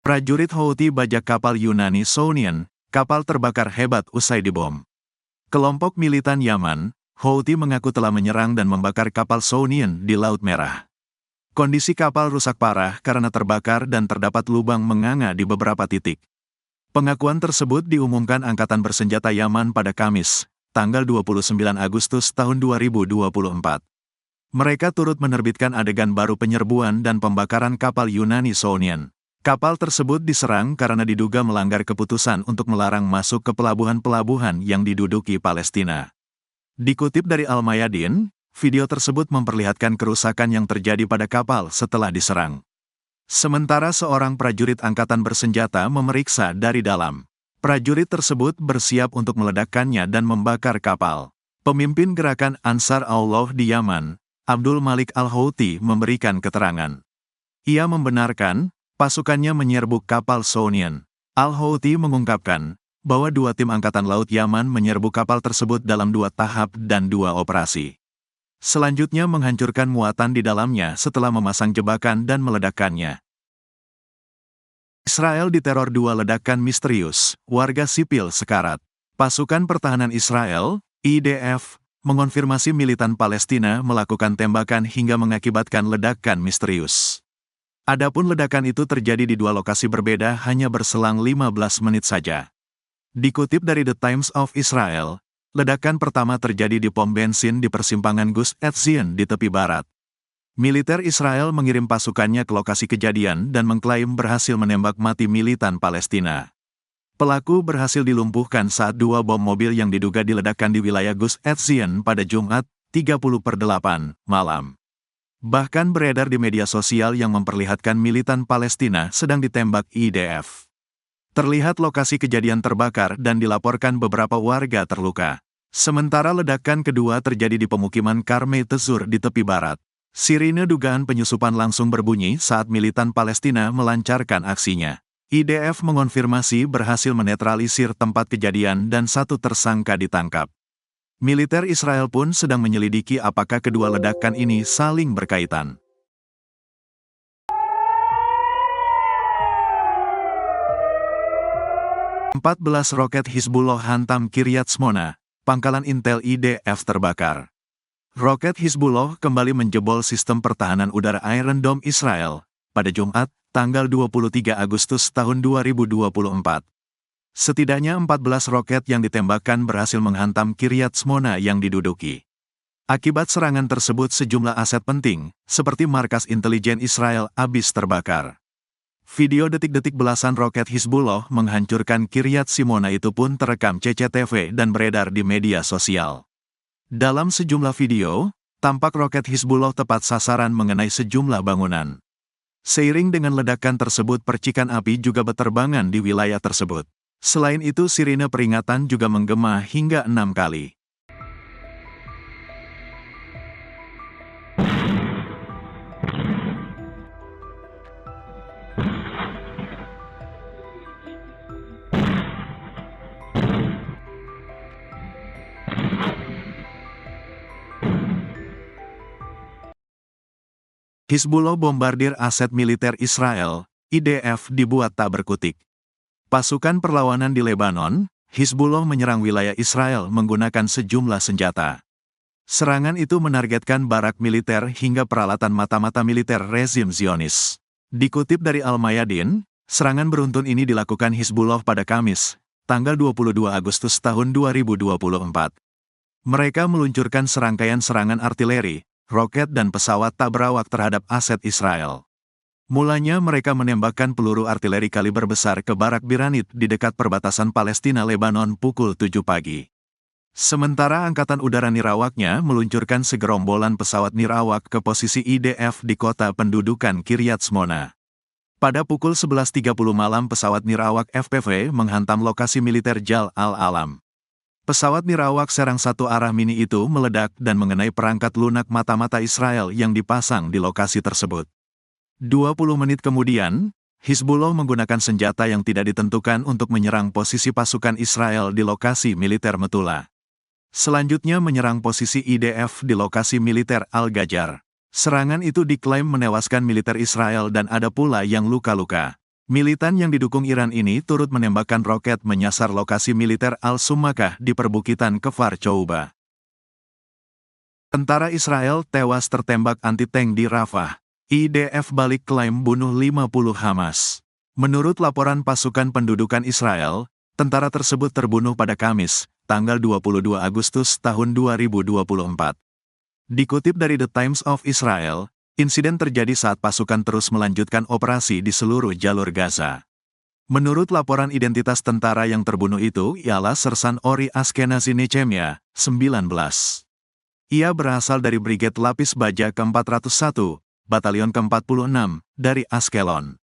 Prajurit Houthi bajak kapal Yunani Sounian, kapal terbakar hebat usai dibom. Kelompok militan Yaman, Houthi mengaku telah menyerang dan membakar kapal Sounian di Laut Merah. Kondisi kapal rusak parah karena terbakar dan terdapat lubang menganga di beberapa titik. Pengakuan tersebut diumumkan Angkatan Bersenjata Yaman pada Kamis, tanggal 29 Agustus tahun 2024. Mereka turut menerbitkan adegan baru penyerbuan dan pembakaran kapal Yunani Sounian. Kapal tersebut diserang karena diduga melanggar keputusan untuk melarang masuk ke pelabuhan-pelabuhan yang diduduki Palestina. Dikutip dari Al-Mayadin, video tersebut memperlihatkan kerusakan yang terjadi pada kapal setelah diserang. Sementara seorang prajurit angkatan bersenjata memeriksa dari dalam. Prajurit tersebut bersiap untuk meledakkannya dan membakar kapal. Pemimpin gerakan Ansar Allah di Yaman, Abdul Malik Al-Houthi memberikan keterangan. Ia membenarkan pasukannya menyerbu kapal Sounian. Al-Houthi mengungkapkan bahwa 2 tim Angkatan Laut Yaman menyerbu kapal tersebut dalam 2 tahap dan 2 operasi. Selanjutnya menghancurkan muatan di dalamnya setelah memasang jebakan dan meledakkannya. Israel diteror 2 ledakan misterius, warga sipil sekarat. Pasukan Pertahanan Israel, IDF, mengonfirmasi militan Palestina melakukan tembakan hingga mengakibatkan ledakan misterius. Adapun ledakan itu terjadi di 2 lokasi berbeda hanya berselang 15 menit saja. Dikutip dari The Times of Israel, ledakan pertama terjadi di pom bensin di persimpangan Gus Etzion di tepi barat. Militer Israel mengirim pasukannya ke lokasi kejadian dan mengklaim berhasil menembak mati militan Palestina. Pelaku berhasil dilumpuhkan saat 2 bom mobil yang diduga diledakkan di wilayah Gus Etzion pada Jumat, 30/8 malam. Bahkan beredar di media sosial yang memperlihatkan militan Palestina sedang ditembak IDF. Terlihat lokasi kejadian terbakar dan dilaporkan beberapa warga terluka. Sementara ledakan kedua terjadi di pemukiman Karmei Tezur di tepi barat. Sirine dugaan penyusupan langsung berbunyi saat militan Palestina melancarkan aksinya. IDF mengonfirmasi berhasil menetralisir tempat kejadian dan 1 tersangka ditangkap. Militer Israel pun sedang menyelidiki apakah kedua ledakan ini saling berkaitan. 14 roket Hizbullah hantam Kiryat Shmona, pangkalan intel IDF terbakar. Roket Hizbullah kembali menjebol sistem pertahanan udara Iron Dome Israel pada Jumat, tanggal 23 Agustus tahun 2024. Setidaknya 14 roket yang ditembakkan berhasil menghantam Kiryat Shmona yang diduduki. Akibat serangan tersebut sejumlah aset penting, seperti markas intelijen Israel habis terbakar. Video detik-detik belasan roket Hizbullah menghancurkan Kiryat Shmona itu pun terekam CCTV dan beredar di media sosial. Dalam sejumlah video, tampak roket Hizbullah tepat sasaran mengenai sejumlah bangunan. Seiring dengan ledakan tersebut percikan api juga berterbangan di wilayah tersebut. Selain itu sirine peringatan juga menggema hingga 6 kali. Hizbullah bombardir aset militer Israel, IDF dibuat tak berkutik. Pasukan perlawanan di Lebanon, Hizbullah menyerang wilayah Israel menggunakan sejumlah senjata. Serangan itu menargetkan barak militer hingga peralatan mata-mata militer rezim Zionis. Dikutip dari Al-Mayadin, serangan beruntun ini dilakukan Hizbullah pada Kamis, tanggal 22 Agustus tahun 2024. Mereka meluncurkan serangkaian serangan artileri, roket dan pesawat tak berawak terhadap aset Israel. Mulanya mereka menembakkan peluru artileri kaliber besar ke barak Biranit di dekat perbatasan Palestina-Lebanon pukul 7 pagi. Sementara Angkatan Udara Nirawaknya meluncurkan segerombolan pesawat nirawak ke posisi IDF di kota pendudukan Kiryat Shmona. Pada pukul 11.30 malam pesawat nirawak FPV menghantam lokasi militer Jal Al-Alam. Pesawat nirawak serang satu arah mini itu meledak dan mengenai perangkat lunak mata-mata Israel yang dipasang di lokasi tersebut. 20 menit kemudian, Hizbullah menggunakan senjata yang tidak ditentukan untuk menyerang posisi pasukan Israel di lokasi militer Metula. Selanjutnya menyerang posisi IDF di lokasi militer Al-Gajar. Serangan itu diklaim menewaskan militer Israel dan ada pula yang luka-luka. Militan yang didukung Iran ini turut menembakkan roket menyasar lokasi militer Al-Sumakah di perbukitan Kfar Chouba. Tentara Israel tewas tertembak anti-tank di Rafah. IDF balik klaim bunuh 50 Hamas. Menurut laporan pasukan pendudukan Israel, tentara tersebut terbunuh pada Kamis, tanggal 22 Agustus tahun 2024. Dikutip dari The Times of Israel, insiden terjadi saat pasukan terus melanjutkan operasi di seluruh jalur Gaza. Menurut laporan, identitas tentara yang terbunuh itu ialah Sersan Ori Ashkenazi Nechemia, 19. Ia berasal dari Brigade Lapis Baja ke-401, Batalion ke-46, dari Ashkelon.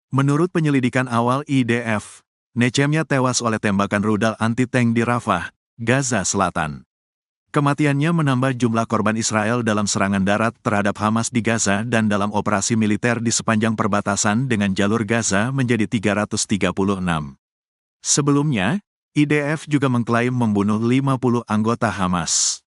Menurut penyelidikan awal IDF, Nechemia tewas oleh tembakan rudal anti-tank di Rafah, Gaza Selatan. Kematiannya menambah jumlah korban Israel dalam serangan darat terhadap Hamas di Gaza dan dalam operasi militer di sepanjang perbatasan dengan jalur Gaza menjadi 336. Sebelumnya, IDF juga mengklaim membunuh 50 anggota Hamas.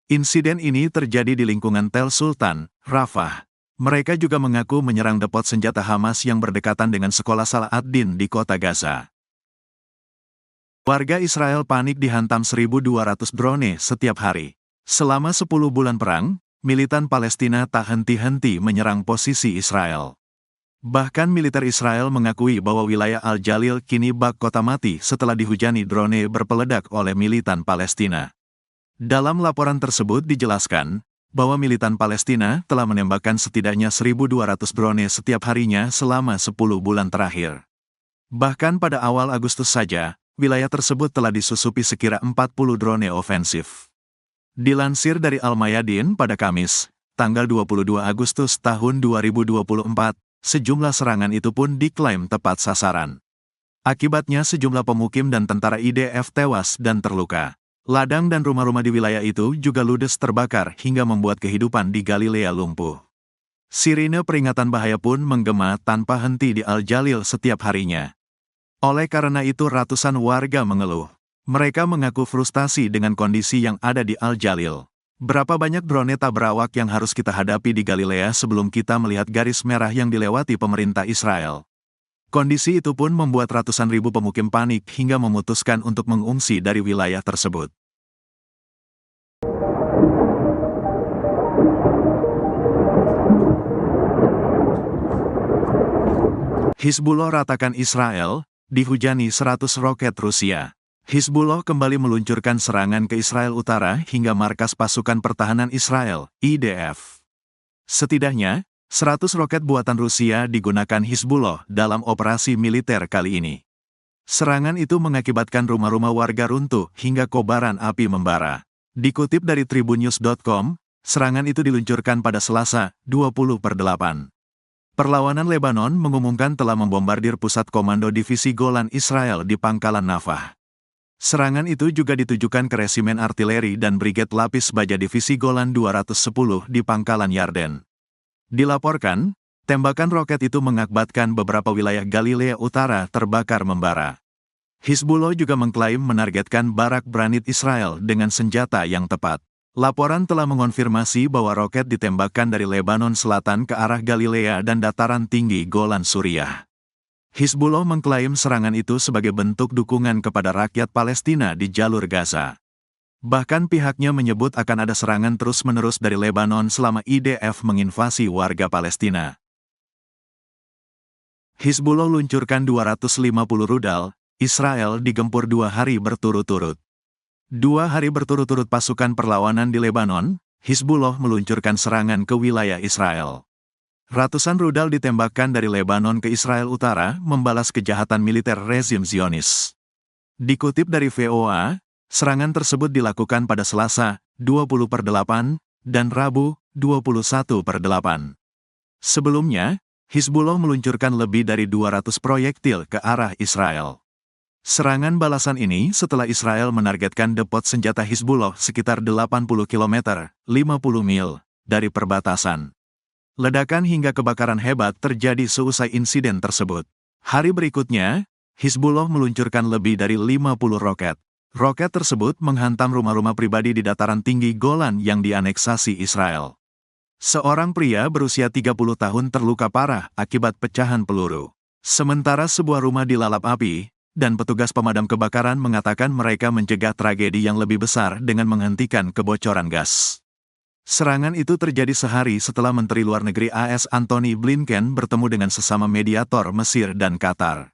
Insiden ini terjadi di lingkungan Tel Sultan, Rafah. Mereka juga mengaku menyerang depot senjata Hamas yang berdekatan dengan sekolah Salah ad-Din di kota Gaza. Warga Israel panik dihantam 1.200 drone setiap hari. Selama 10 bulan perang, militan Palestina tak henti-henti menyerang posisi Israel. Bahkan militer Israel mengakui bahwa wilayah Al-Jalil kini bak kota mati setelah dihujani drone berpeledak oleh militan Palestina. Dalam laporan tersebut dijelaskan bahwa militan Palestina telah menembakkan setidaknya 1.200 drone setiap harinya selama 10 bulan terakhir. Bahkan pada awal Agustus saja, wilayah tersebut telah disusupi sekira 40 drone ofensif. Dilansir dari Al-Mayadin pada Kamis, tanggal 22 Agustus tahun 2024, sejumlah serangan itu pun diklaim tepat sasaran. Akibatnya sejumlah pemukim dan tentara IDF tewas dan terluka. Ladang dan rumah-rumah di wilayah itu juga ludes terbakar hingga membuat kehidupan di Galilea lumpuh. Sirine peringatan bahaya pun menggema tanpa henti di Al-Jalil setiap harinya. Oleh karena itu ratusan warga mengeluh. Mereka mengaku frustasi dengan kondisi yang ada di Al-Jalil. Berapa banyak drone tak berawak yang harus kita hadapi di Galilea sebelum kita melihat garis merah yang dilewati pemerintah Israel. Kondisi itu pun membuat ratusan ribu pemukim panik hingga memutuskan untuk mengungsi dari wilayah tersebut. Hizbullah ratakan Israel, dihujani 100 roket Rusia. Hizbullah kembali meluncurkan serangan ke Israel Utara hingga markas pasukan pertahanan Israel, IDF. Setidaknya, 100 roket buatan Rusia digunakan Hizbullah dalam operasi militer kali ini. Serangan itu mengakibatkan rumah-rumah warga runtuh hingga kobaran api membara. Dikutip dari tribunnews.com, serangan itu diluncurkan pada Selasa, 20/8. Perlawanan Lebanon mengumumkan telah membombardir pusat komando divisi Golan Israel di Pangkalan Nafah. Serangan itu juga ditujukan ke resimen artileri dan Brigade Lapis Baja divisi Golan 210 di Pangkalan Yarden. Dilaporkan, tembakan roket itu mengakibatkan beberapa wilayah Galilea Utara terbakar membara. Hizbullah juga mengklaim menargetkan barak Branit Israel dengan senjata yang tepat. Laporan telah mengonfirmasi bahwa roket ditembakkan dari Lebanon Selatan ke arah Galilea dan dataran tinggi Golan Suriah. Hizbullah mengklaim serangan itu sebagai bentuk dukungan kepada rakyat Palestina di jalur Gaza. Bahkan pihaknya menyebut akan ada serangan terus-menerus dari Lebanon selama IDF menginvasi warga Palestina. Hizbullah luncurkan 250 rudal, Israel digempur 2 hari berturut-turut. 2 hari berturut-turut pasukan perlawanan di Lebanon, Hizbullah meluncurkan serangan ke wilayah Israel. Ratusan rudal ditembakkan dari Lebanon ke Israel Utara membalas kejahatan militer rezim Zionis. Dikutip dari VOA, serangan tersebut dilakukan pada Selasa, 20/8, dan Rabu, 21/8. Sebelumnya, Hizbullah meluncurkan lebih dari 200 proyektil ke arah Israel. Serangan balasan ini setelah Israel menargetkan depot senjata Hizbullah sekitar 80 km, 50 mil, dari perbatasan. Ledakan hingga kebakaran hebat terjadi seusai insiden tersebut. Hari berikutnya, Hizbullah meluncurkan lebih dari 50 roket. Roket tersebut menghantam rumah-rumah pribadi di dataran tinggi Golan yang dianeksasi Israel. Seorang pria berusia 30 tahun terluka parah akibat pecahan peluru. Sementara sebuah rumah dilalap api, dan petugas pemadam kebakaran mengatakan mereka mencegah tragedi yang lebih besar dengan menghentikan kebocoran gas. Serangan itu terjadi sehari setelah Menteri Luar Negeri AS Antony Blinken bertemu dengan sesama mediator Mesir dan Qatar.